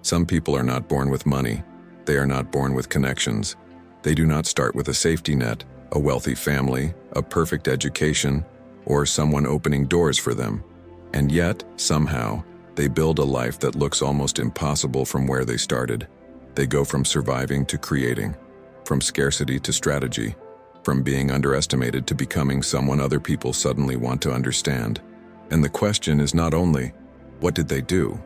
Some people are not born with money. They are not born with connections. They do not start with a safety net, a wealthy family, a perfect education, or someone opening doors for them. And yet, somehow, they build a life that looks almost impossible from where they started. They go from surviving to creating, from scarcity to strategy, from being underestimated to becoming someone other people suddenly want to understand. And the question is not only, what did they do?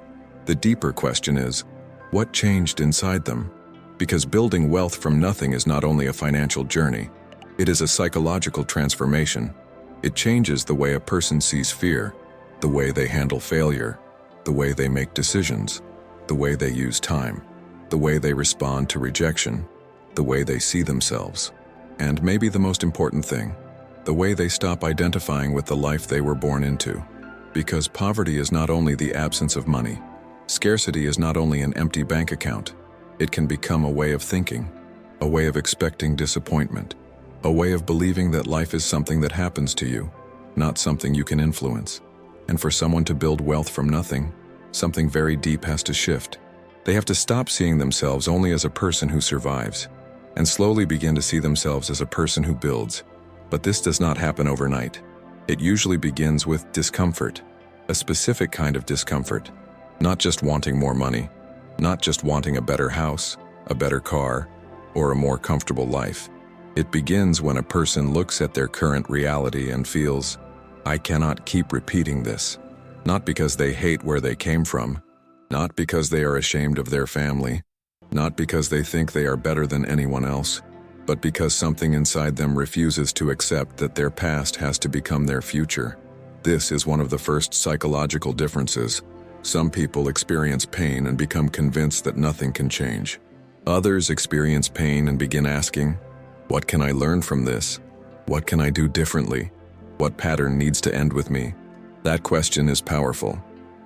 The deeper question is, what changed inside them? Because building wealth from nothing is not only a financial journey, it is a psychological transformation. It changes the way a person sees fear, the way they handle failure, the way they make decisions, the way they use time, the way they respond to rejection, the way they see themselves, and maybe the most important thing, the way they stop identifying with the life they were born into. Because poverty is not only the absence of money, scarcity is not only an empty bank account, it can become a way of thinking, a way of expecting disappointment, a way of believing that life is something that happens to you, not something you can influence. And for someone to build wealth from nothing, something very deep has to shift. They have to stop seeing themselves only as a person who survives, and slowly begin to see themselves as a person who builds. But this does not happen overnight. It usually begins with discomfort, a specific kind of discomfort, not just wanting more money, not just wanting a better house, a better car, or a more comfortable life. It begins when a person looks at their current reality and feels, I cannot keep repeating this. Not because they hate where they came from, not because they are ashamed of their family, not because they think they are better than anyone else, but because something inside them refuses to accept that their past has to become their future. This is one of the first psychological differences. Some people experience pain and become convinced that nothing can change. Others experience pain and begin asking, what can I learn from this? What can I do differently? What pattern needs to end with me? That question is powerful,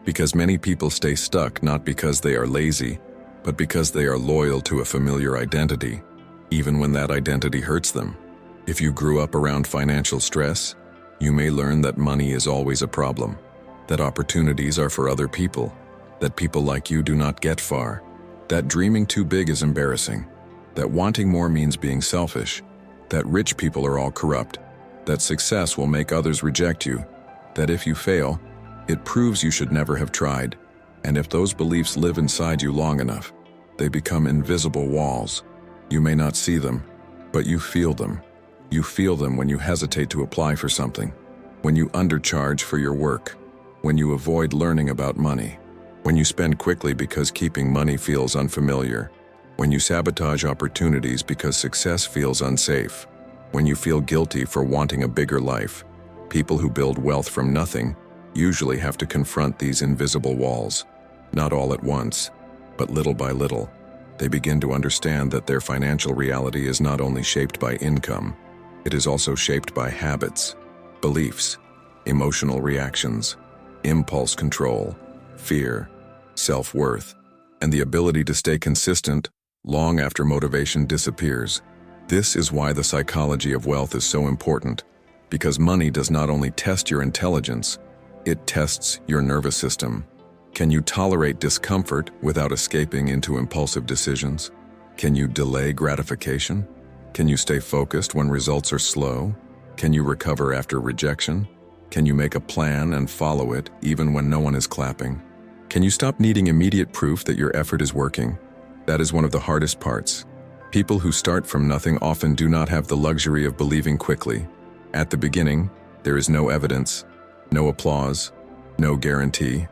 because many people stay stuck not because they are lazy, but because they are loyal to a familiar identity, even when that identity hurts them. If you grew up around financial stress, you may learn that money is always a problem, that opportunities are for other people, that people like you do not get far, that dreaming too big is embarrassing, that wanting more means being selfish, that rich people are all corrupt, that success will make others reject you, that if you fail, it proves you should never have tried, and if those beliefs live inside you long enough, they become invisible walls. You may not see them, but you feel them. You feel them when you hesitate to apply for something, when you undercharge for your work, when you avoid learning about money, when you spend quickly because keeping money feels unfamiliar, when you sabotage opportunities because success feels unsafe, when you feel guilty for wanting a bigger life. People who build wealth from nothing usually have to confront these invisible walls. Not all at once, but little by little. They begin to understand that their financial reality is not only shaped by income, it is also shaped by habits, beliefs, emotional reactions, impulse control, fear, self-worth, and the ability to stay consistent long after motivation disappears. This is why the psychology of wealth is so important, because money does not only test your intelligence, it tests your nervous system. Can you tolerate discomfort without escaping into impulsive decisions? Can you delay gratification? Can you stay focused when results are slow? Can you recover after rejection? Can you make a plan and follow it even when no one is clapping? Can you stop needing immediate proof that your effort is working? That is one of the hardest parts. People who start from nothing often do not have the luxury of believing quickly. At the beginning, there is no evidence, no applause, no guarantee,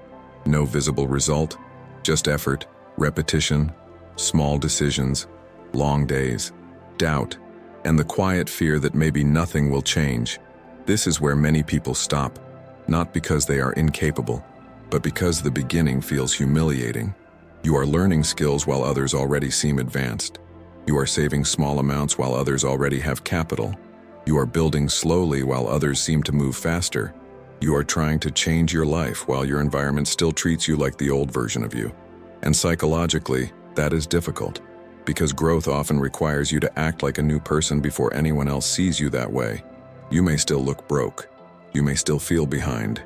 no visible result, just effort, repetition, small decisions, long days, doubt, and the quiet fear that maybe nothing will change. This is where many people stop, not because they are incapable, but because the beginning feels humiliating. You are learning skills while others already seem advanced. You are saving small amounts while others already have capital. You are building slowly while others seem to move faster. You are trying to change your life while your environment still treats you like the old version of you. And psychologically, that is difficult, because growth often requires you to act like a new person before anyone else sees you that way. You may still look broke. You may still feel behind.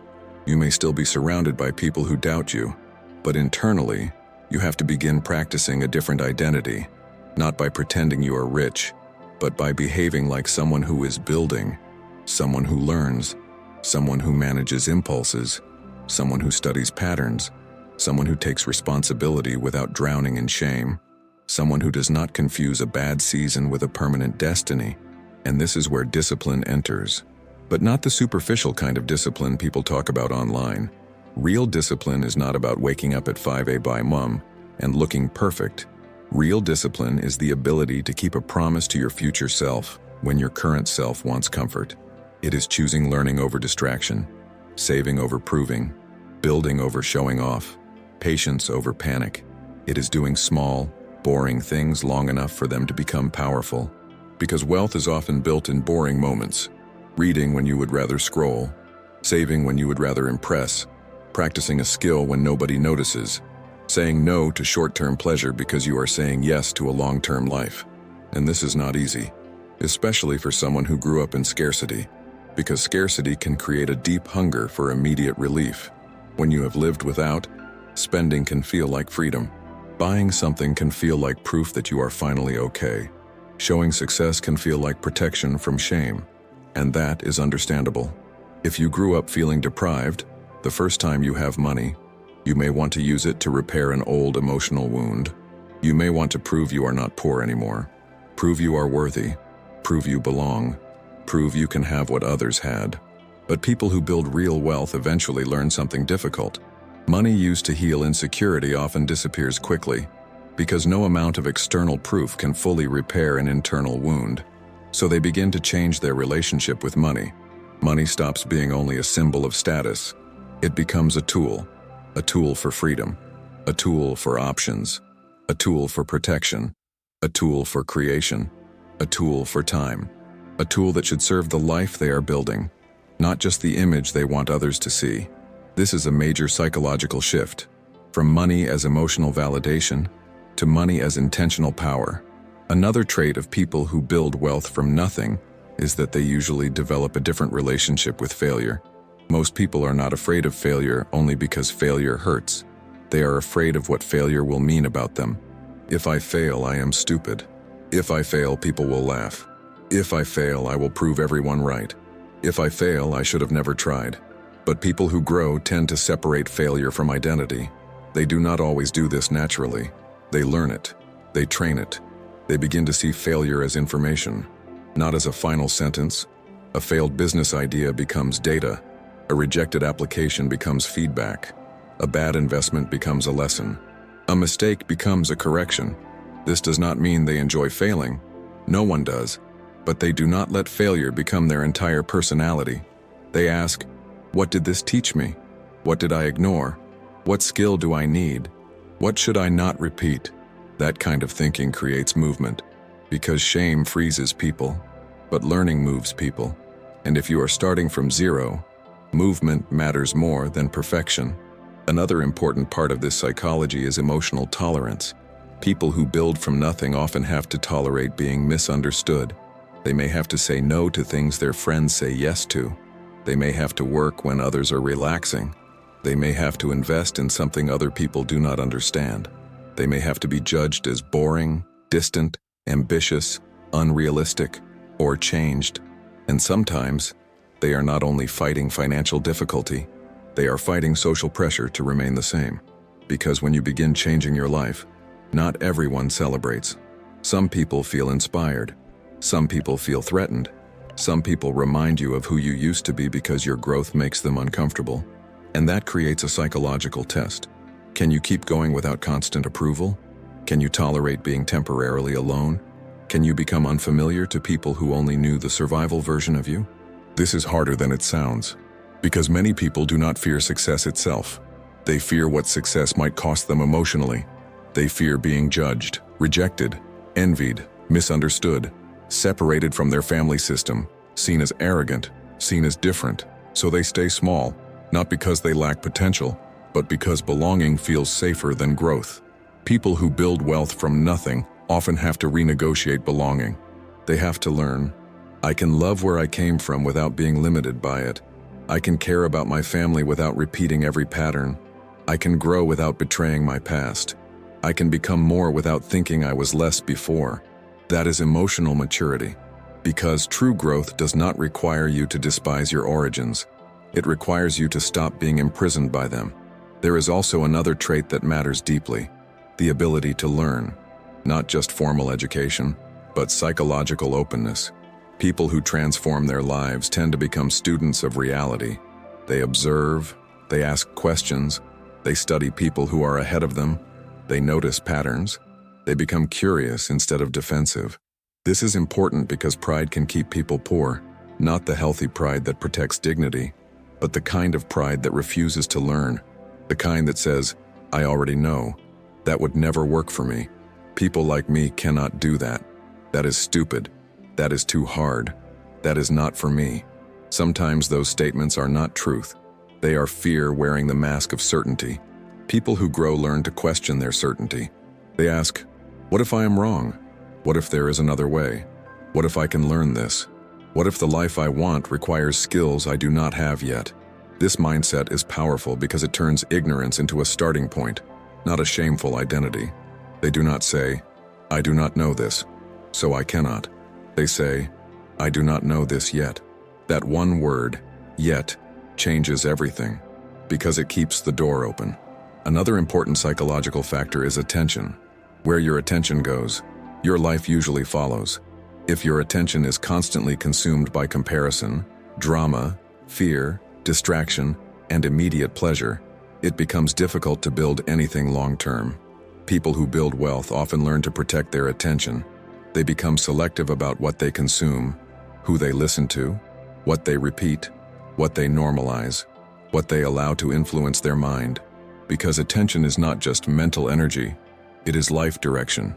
You may still be surrounded by people who doubt you. But internally, You have to begin practicing a different identity, not by pretending you are rich, but by behaving like someone who is building, someone who learns, someone who manages impulses, someone who studies patterns, someone who takes responsibility without drowning in shame, someone who does not confuse a bad season with a permanent destiny. And this is where discipline enters. But not the superficial kind of discipline people talk about online. Real discipline is not about waking up at 5 a.m. by mom and looking perfect. Real discipline is the ability to keep a promise to your future self when your current self wants comfort. It is choosing learning over distraction, saving over proving, building over showing off, patience over panic. It is doing small, boring things long enough for them to become powerful. Because wealth is often built in boring moments. Reading when you would rather scroll, saving when you would rather impress, practicing a skill when nobody notices, saying no to short-term pleasure because you are saying yes to a long-term life. And this is not easy, especially for someone who grew up in scarcity, because scarcity can create a deep hunger for immediate relief. When you have lived without, spending can feel like freedom. Buying something can feel like proof that you are finally okay. Showing success can feel like protection from shame. And that is understandable. If you grew up feeling deprived, the first time you have money, you may want to use it to repair an old emotional wound. You may want to prove you are not poor anymore. Prove you are worthy. Prove you belong. Prove you can have what others had. But people who build real wealth eventually learn something difficult. Money used to heal insecurity often disappears quickly, because no amount of external proof can fully repair an internal wound. So they begin to change their relationship with money. Money stops being only a symbol of status. It becomes a tool for freedom, a tool for options, a tool for protection, a tool for creation, a tool for time, a tool that should serve the life they are building, not just the image they want others to see. This is a major psychological shift, from money as emotional validation to money as intentional power. Another trait of people who build wealth from nothing is that they usually develop a different relationship with failure. Most people are not afraid of failure only because failure hurts. They are afraid of what failure will mean about them. If I fail, I am stupid. If I fail, people will laugh. If I fail, I will prove everyone right. If I fail, I should have never tried. But people who grow tend to separate failure from identity. They do not always do this naturally. They learn it. They train it. They begin to see failure as information, not as a final sentence. A failed business idea becomes data. A rejected application becomes feedback. A bad investment becomes a lesson. A mistake becomes a correction. This does not mean they enjoy failing. No one does. But they do not let failure become their entire personality. They ask, what did this teach me? What did I ignore? What skill do I need? What should I not repeat? That kind of thinking creates movement, because shame freezes people, but learning moves people. And if you are starting from zero, movement matters more than perfection. Another important part of this psychology is emotional tolerance. People who build from nothing often have to tolerate being misunderstood. They may have to say no to things their friends say yes to. They may have to work when others are relaxing. They may have to invest in something other people do not understand. They may have to be judged as boring, distant, ambitious, unrealistic, or changed. And sometimes, they are not only fighting financial difficulty, they are fighting social pressure to remain the same. Because when you begin changing your life, not everyone celebrates. Some people feel inspired. Some people feel threatened. Some people remind you of who you used to be because your growth makes them uncomfortable. And that creates a psychological test. Can you keep going without constant approval? Can you tolerate being temporarily alone? Can you become unfamiliar to people who only knew the survival version of you? This is harder than it sounds, because many people do not fear success itself. They fear what success might cost them emotionally. They fear being judged, rejected, envied, misunderstood, separated from their family system, seen as arrogant, seen as different. So they stay small, not because they lack potential, but because belonging feels safer than growth. People who build wealth from nothing often have to renegotiate belonging. They have to learn, I can love where I came from without being limited by it. I can care about my family without repeating every pattern. I can grow without betraying my past. I can become more without thinking I was less before. That is emotional maturity. Because true growth does not require you to despise your origins. It requires you to stop being imprisoned by them. There is also another trait that matters deeply: the ability to learn. Not just formal education, but psychological openness. People who transform their lives tend to become students of reality. They observe, they ask questions, they study people who are ahead of them, they notice patterns, they become curious instead of defensive. This is important because pride can keep people poor, not the healthy pride that protects dignity, but the kind of pride that refuses to learn, the kind that says, "I already know. That would never work for me. People like me cannot do that. That is stupid. That is too hard. That is not for me." Sometimes those statements are not truth. They are fear wearing the mask of certainty. People who grow learn to question their certainty. They ask, "What if I am wrong? What if there is another way? What if I can learn this? What if the life I want requires skills I do not have yet?" This mindset is powerful because it turns ignorance into a starting point, not a shameful identity. They do not say, "I do not know this, so I cannot." They say, "I do not know this yet." That one word, "yet," changes everything, because it keeps the door open. Another important psychological factor is attention. Where your attention goes, your life usually follows. If your attention is constantly consumed by comparison, drama, fear, distraction, and immediate pleasure, it becomes difficult to build anything long-term. People who build wealth often learn to protect their attention. They become selective about what they consume, who they listen to, what they repeat, what they normalize, what they allow to influence their mind. Because attention is not just mental energy, it is life direction.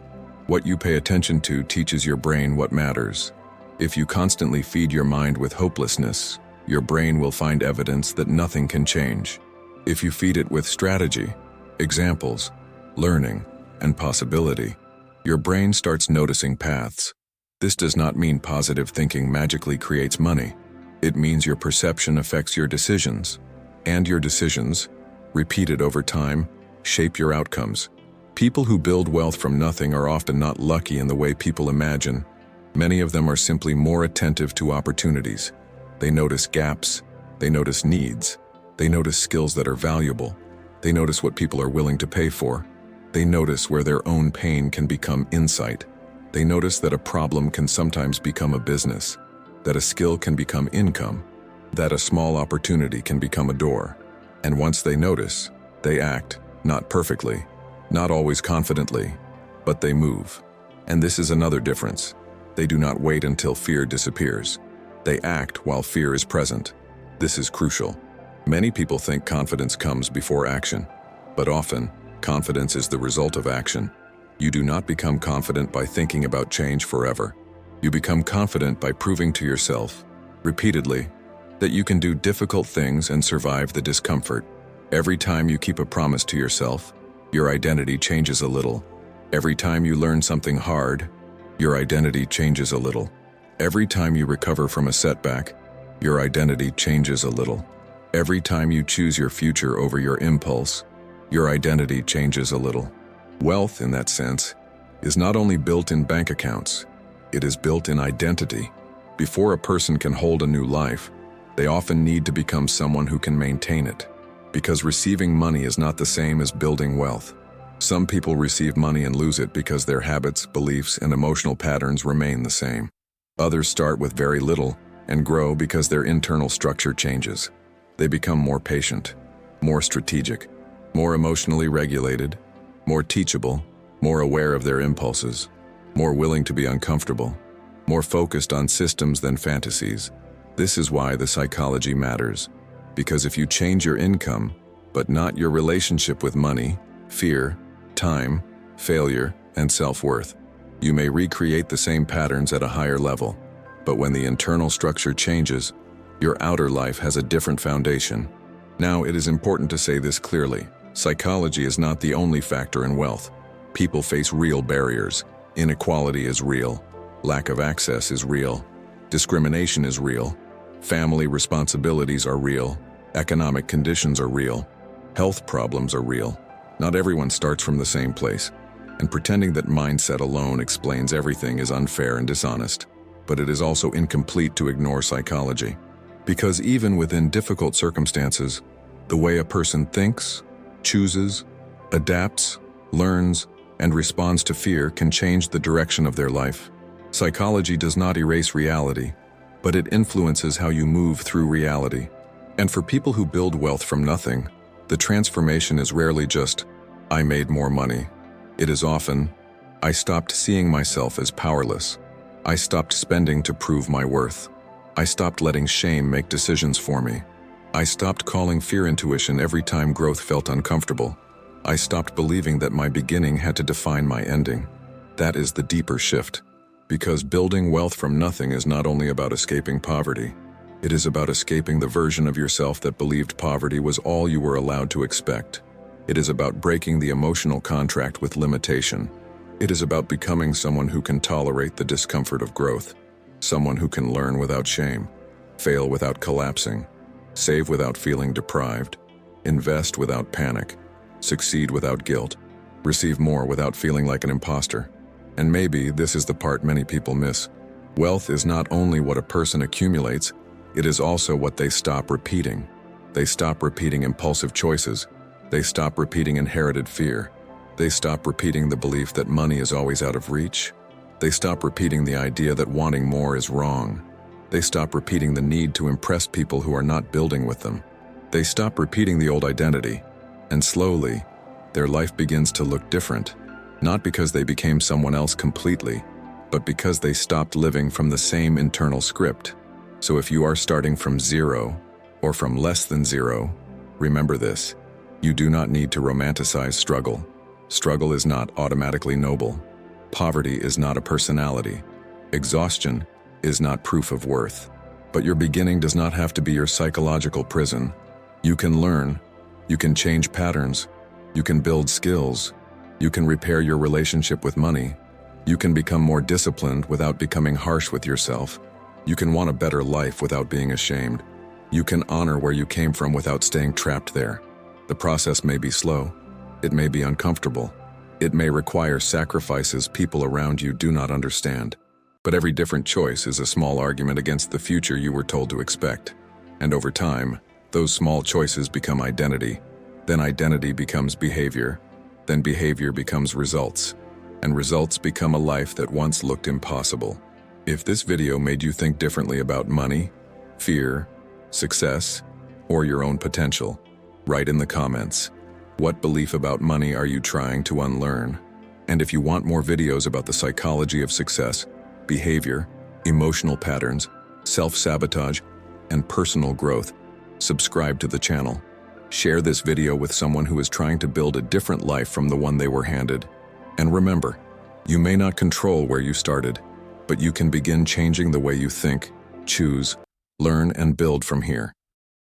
What you pay attention to teaches your brain what matters. If you constantly feed your mind with hopelessness, your brain will find evidence that nothing can change. If you feed it with strategy, examples, learning, and possibility, your brain starts noticing paths. This does not mean positive thinking magically creates money. It means your perception affects your decisions, and your decisions, repeated over time, shape your outcomes. People who build wealth from nothing are often not lucky in the way people imagine. Many of them are simply more attentive to opportunities. They notice gaps, they notice needs, they notice skills that are valuable, they notice what people are willing to pay for, they notice where their own pain can become insight, they notice that a problem can sometimes become a business, that a skill can become income, that a small opportunity can become a door. And once they notice, they act, not perfectly, not always confidently, but they move. And this is another difference. They do not wait until fear disappears. They act while fear is present. This is crucial. Many people think confidence comes before action, but often, confidence is the result of action. You do not become confident by thinking about change forever. You become confident by proving to yourself, repeatedly, that you can do difficult things and survive the discomfort. Every time you keep a promise to yourself, your identity changes a little. Every time you learn something hard, your identity changes a little. Every time you recover from a setback, your identity changes a little. Every time you choose your future over your impulse, your identity changes a little. Wealth, in that sense, is not only built in bank accounts, it is built in identity. Before a person can hold a new life, they often need to become someone who can maintain it. Because receiving money is not the same as building wealth. Some people receive money and lose it because their habits, beliefs, and emotional patterns remain the same. Others start with very little and grow because their internal structure changes. They become more patient, more strategic, more emotionally regulated, more teachable, more aware of their impulses, more willing to be uncomfortable, more focused on systems than fantasies. This is why the psychology matters. Because if you change your income, but not your relationship with money, fear, time, failure, and self-worth, you may recreate the same patterns at a higher level. But when the internal structure changes, your outer life has a different foundation. Now, it is important to say this clearly. Psychology is not the only factor in wealth. People face real barriers. Inequality is real. Lack of access is real. Discrimination is real. Family responsibilities are real. Economic conditions are real. Health problems are real. Not everyone starts from the same place, and pretending that mindset alone explains everything is unfair and dishonest. But it is also incomplete to ignore psychology. Because even within difficult circumstances, the way a person thinks, chooses, adapts, learns, and responds to fear can change the direction of their life. Psychology does not erase reality, but it influences how you move through reality. And for people who build wealth from nothing, the transformation is rarely just, "I made more money." It is often, "I stopped seeing myself as powerless. I stopped spending to prove my worth. I stopped letting shame make decisions for me. I stopped calling fear intuition every time growth felt uncomfortable. I stopped believing that my beginning had to define my ending." That is the deeper shift. Because building wealth from nothing is not only about escaping poverty, it is about escaping the version of yourself that believed poverty was all you were allowed to expect. It is about breaking the emotional contract with limitation. It is about becoming someone who can tolerate the discomfort of growth, someone who can learn without shame, fail without collapsing, save without feeling deprived, invest without panic, succeed without guilt, receive more without feeling like an imposter. And maybe this is the part many people miss. Wealth is not only what a person accumulates, it is also what they stop repeating. They stop repeating impulsive choices. They stop repeating inherited fear. They stop repeating the belief that money is always out of reach. They stop repeating the idea that wanting more is wrong. They stop repeating the need to impress people who are not building with them. They stop repeating the old identity, and slowly, their life begins to look different. Not because they became someone else completely, but because they stopped living from the same internal script. So if you are starting from zero, or from less than zero, remember this: you do not need to romanticize struggle. Struggle is not automatically noble. Poverty is not a personality. Exhaustion is not proof of worth. But your beginning does not have to be your psychological prison. You can learn, you can change patterns, you can build skills, you can repair your relationship with money, you can become more disciplined without becoming harsh with yourself, you can want a better life without being ashamed, you can honor where you came from without staying trapped there. The process may be slow, it may be uncomfortable, it may require sacrifices people around you do not understand. But every different choice is a small argument against the future you were told to expect. And over time, those small choices become identity. Then identity becomes behavior. Then behavior becomes results. And results become a life that once looked impossible. If this video made you think differently about money, fear, success, or your own potential, write in the comments. What belief about money are you trying to unlearn? And if you want more videos about the psychology of success, behavior, emotional patterns, self-sabotage, and personal growth, subscribe to the channel. Share this video with someone who is trying to build a different life from the one they were handed. And remember, you may not control where you started, but you can begin changing the way you think, choose, learn, and build from here.